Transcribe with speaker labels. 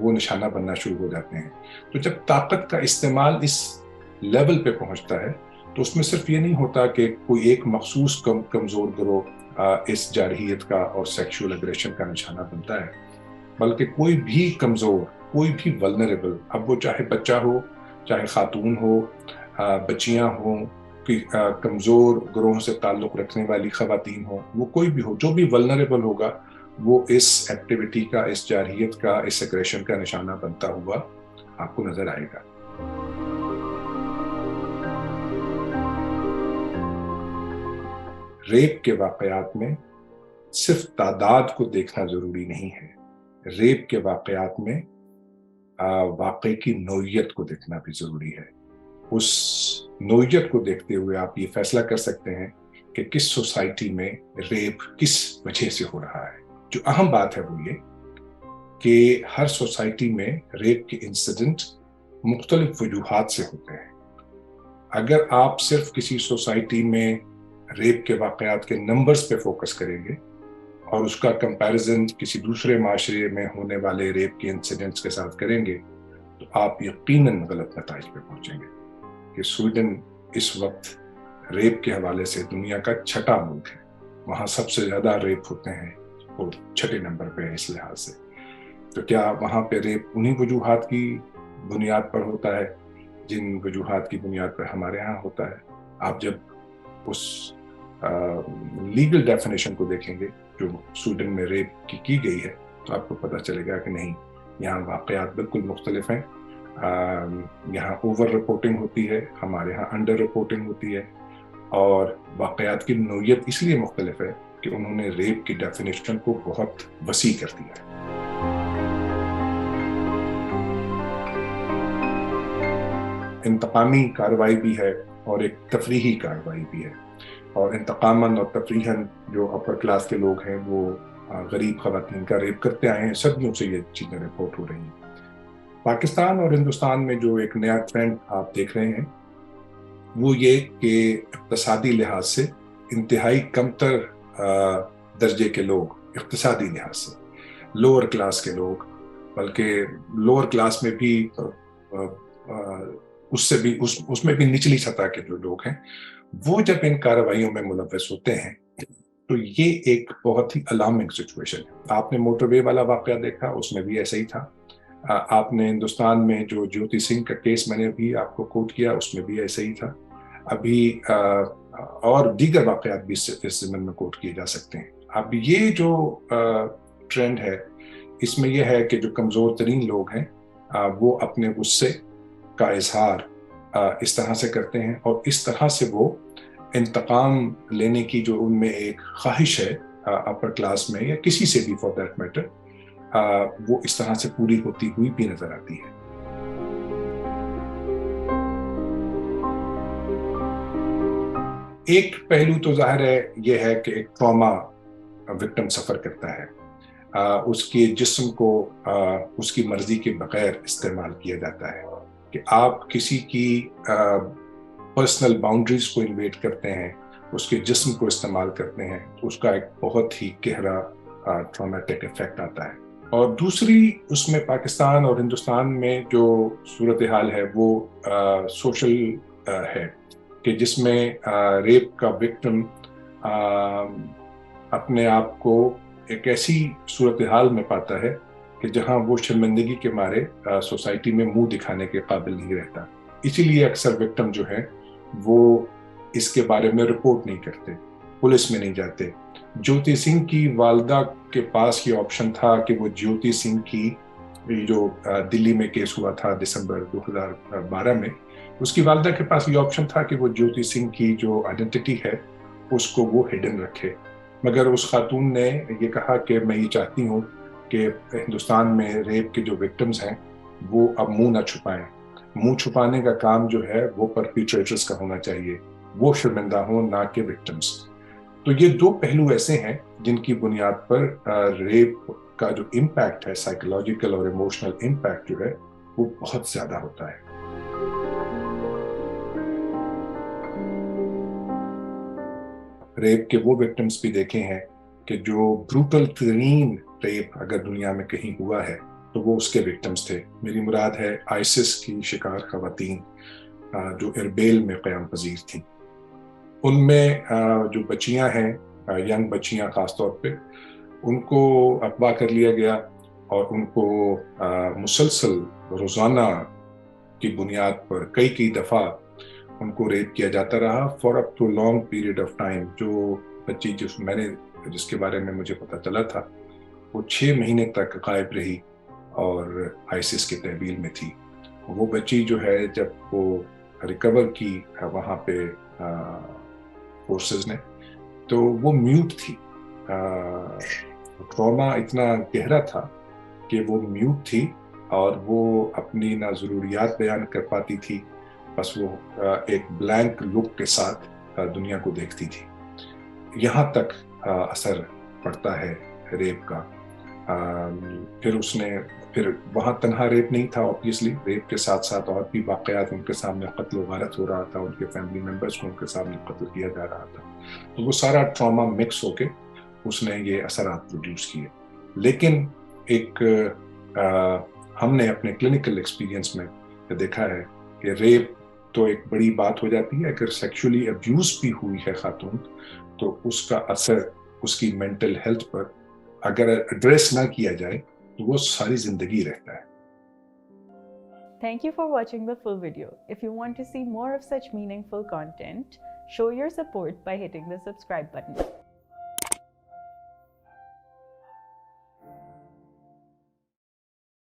Speaker 1: وہ نشانہ بننا شروع ہو جاتے ہیں. تو جب طاقت کا استعمال اس لیول پہ پہنچتا ہے تو اس میں صرف یہ نہیں ہوتا کہ کوئی ایک مخصوص کمزور گروہ اس جارحیت کا اور سیکشول اگریشن کا نشانہ بنتا ہے، بلکہ کوئی بھی کمزور، کوئی بھی ولنریبل، اب وہ چاہے بچہ ہو، چاہے خاتون ہو، بچیاں ہوں، کمزور گروہوں سے تعلق رکھنے والی خواتین ہوں، وہ کوئی بھی ہو، جو بھی ولنریبل ہوگا وہ اس ایکٹیویٹی کا، اس جارحیت کا، اس اگریشن کا نشانہ بنتا ہوا آپ کو نظر آئے گا. ریپ کے واقعات میں صرف تعداد کو دیکھنا ضروری نہیں ہے، ریپ کے واقعات میں واقعے کی نوعیت کو دیکھنا بھی ضروری ہے. اس نوعیت کو دیکھتے ہوئے آپ یہ فیصلہ کر سکتے ہیں کہ کس سوسائٹی میں ریپ کس وجہ سے ہو رہا ہے. جو اہم بات ہے وہ یہ کہ ہر سوسائٹی میں ریپ کے انسیڈنٹ مختلف وجوہات سے ہوتے ہیں. اگر آپ صرف کسی سوسائٹی میں ریپ کے واقعات کے نمبرز پہ فوکس کریں گے اور اس کا کمپیریزن کسی دوسرے معاشرے میں ہونے والے ریپ کے انسیڈنٹس کے ساتھ کریں گے تو آپ یقیناً غلط نتائج پہ پہنچیں گے کہ سویڈن اس وقت ریپ کے حوالے سے دنیا کا چھٹا ملک ہے. وہاں سب سے زیادہ ریپ ہوتے ہیں، وہ چھٹے نمبر پہ ہے اس لحاظ سے. تو کیا وہاں پہ ریپ انہی وجوہات کی بنیاد پر ہوتا ہے جن وجوہات کی بنیاد پر ہمارے ہاں ہوتا ہے؟ آپ جب اس لیگل ڈیفینیشن کو دیکھیں گے جو سویڈن میں ریپ کی گئی ہے تو آپ کو پتہ چلے گا کہ نہیں، یہاں واقعات بالکل مختلف ہیں. یہاں اوور رپورٹنگ ہوتی ہے، ہمارے ہاں انڈر رپورٹنگ ہوتی ہے، اور واقعات کی نوعیت اس لیے مختلف ہے کہ انہوں نے ریپ کی ڈیفینیشن کو بہت وسیع کر دیا ہے. انتقامی کارروائی بھی ہے اور ایک تفریحی کارروائی بھی ہے، اور انتقاماً اور تفریحاً جو اپر کلاس کے لوگ ہیں وہ غریب خواتین کا ریپ کرتے آئے ہیں. صدیوں سے یہ چیزیں رپورٹ ہو رہی ہیں. پاکستان اور ہندوستان میں جو ایک نیا ٹرینڈ آپ دیکھ رہے ہیں وہ یہ کہ اقتصادی لحاظ سے انتہائی کمتر درجے کے لوگ، اقتصادی لحاظ سے لوور کلاس کے لوگ، بلکہ لوور کلاس میں بھی اس میں بھی نچلی سطح کے جو لوگ ہیں وہ جب ان کارروائیوں میں ملوث ہوتے ہیں تو یہ ایک بہت ہی الارمنگ سچویشن ہے. آپ نے موٹر وے والا واقعہ دیکھا، اس میں بھی ایسا ہی تھا. آپ نے ہندوستان میں جو جیوتی سنگھ کا کیس میں نے ابھی آپ کو کوٹ کیا، اس میں بھی ایسا ہی تھا. ابھی اور دیگر واقعات بھی اس زمین میں کوٹ کیے جا سکتے ہیں. اب یہ جو ٹرینڈ ہے اس میں یہ ہے کہ جو کمزور ترین لوگ ہیں وہ اپنے غصے کا اظہار اس طرح سے کرتے ہیں، اور اس طرح سے وہ انتقام لینے کی جو ان میں ایک خواہش ہے اپر کلاس میں یا کسی سے بھی فار دیٹ میٹر، وہ اس طرح سے پوری ہوتی ہوئی بھی نظر آتی ہے. ایک پہلو تو ظاہر ہے یہ ہے کہ ایک ٹراما وکٹم سفر کرتا ہے، اس کے جسم کو اس کی مرضی کے بغیر استعمال کیا جاتا ہے کہ آپ کسی کی پرسنل باؤنڈریز کو انویٹ کرتے ہیں، اس کے جسم کو استعمال کرتے ہیں، تو اس کا ایک بہت ہی گہرا ٹرامیٹک ایفیکٹ آتا ہے. اور دوسری اس میں پاکستان اور ہندوستان میں جو صورتحال ہے وہ سوشل ہے کہ جس میں ریپ کا وکٹم اپنے آپ کو ایک ایسی صورتحال میں پاتا ہے کہ جہاں وہ شرمندگی کے مارے سوسائٹی میں منہ دکھانے کے قابل نہیں رہتا. اسی لیے اکثر وکٹم جو ہے وہ اس کے بارے میں رپورٹ نہیں کرتے، پولیس میں نہیں جاتے. جیوتی سنگھ کی والدہ کے پاس یہ آپشن تھا کہ وہ جیوتی سنگھ کی جو دلی میں کیس ہوا تھا دسمبر 2012 میں، اس کی والدہ کے پاس یہ آپشن تھا کہ وہ جیوتی سنگھ کی جو آئیڈینٹی ہے اس کو وہ ہڈن رکھے. مگر اس خاتون نے یہ کہا کہ میں یہ چاہتی ہوں کہ ہندوستان میں ریپ کے جو وکٹمز ہیں وہ اب منہ نہ چھپائیں. منہ چھپانے کا کام جو ہے وہ پرپیٹریٹرز کا ہونا چاہیے، وہ شرمندہ ہوں، نہ کہ وکٹمز. تو یہ دو پہلو ایسے ہیں جن کی بنیاد پر ریپ کا جو امپیکٹ ہے، سائیکولوجیکل اور ایموشنل امپیکٹ جو ہے وہ بہت زیادہ ہوتا ہے. ریپ کے وہ وکٹمز بھی دیکھے ہیں کہ جو بروٹل ترین ریپ اگر دنیا میں کہیں ہوا ہے تو وہ اس کے وکٹمز تھے. میری مراد ہے آئسس کی شکار خواتین جو اربیل میں قیام پذیر تھیں. ان میں جو بچیاں ہیں، ینگ بچیاں خاص طور پہ، ان کو اغوا کر لیا گیا اور ان کو مسلسل روزانہ کی بنیاد پر کئی دفعہ ان کو ریپ کیا جاتا رہا for up to long period of time. جو بچی جس کے بارے میں مجھے پتا چلا تھا وہ 6 مہینے تک غائب رہی اور آئسس کے تحویل میں تھی. وہ بچی جو ہے جب وہ ریکور کی وہاں پہ فورسز نے، تو وہ میوٹ تھی. ٹراما اتنا گہرا تھا کہ وہ میوٹ تھی اور وہ اپنی نہ ضروریات بیان کر پاتی تھی، بس وہ ایک بلینک لک کے ساتھ دنیا کو دیکھتی تھی. یہاں تک اثر پڑتا ہے ریپ کا. پھر وہاں تنہا ریپ نہیں تھا، آبویسلی ریپ کے ساتھ ساتھ اور بھی واقعات ان کے سامنے قتل و غارت ہو رہا تھا، ان کے فیملی ممبرس کو ان کے سامنے قتل کیا جا رہا تھا. تو وہ سارا ٹراما مکس ہو کے اس نے یہ اثرات پروڈیوس کیے. لیکن ایک ہم نے اپنے کلینکل ایکسپیرینس میں دیکھا ہے کہ ریپ تو ایک بڑی بات ہو جاتی ہے. اگر سیکشولی ابیوز بھی ہوئی ہے خاتون تو اس کا اثر اس کی مینٹل ہیلتھ پر اگر ایڈریس نہ کیا جائے تو وہ ساری زندگی رہتا ہے.
Speaker 2: Thank you for watching the full video. If you want to see more of such meaningful content, show your support by hitting the subscribe button.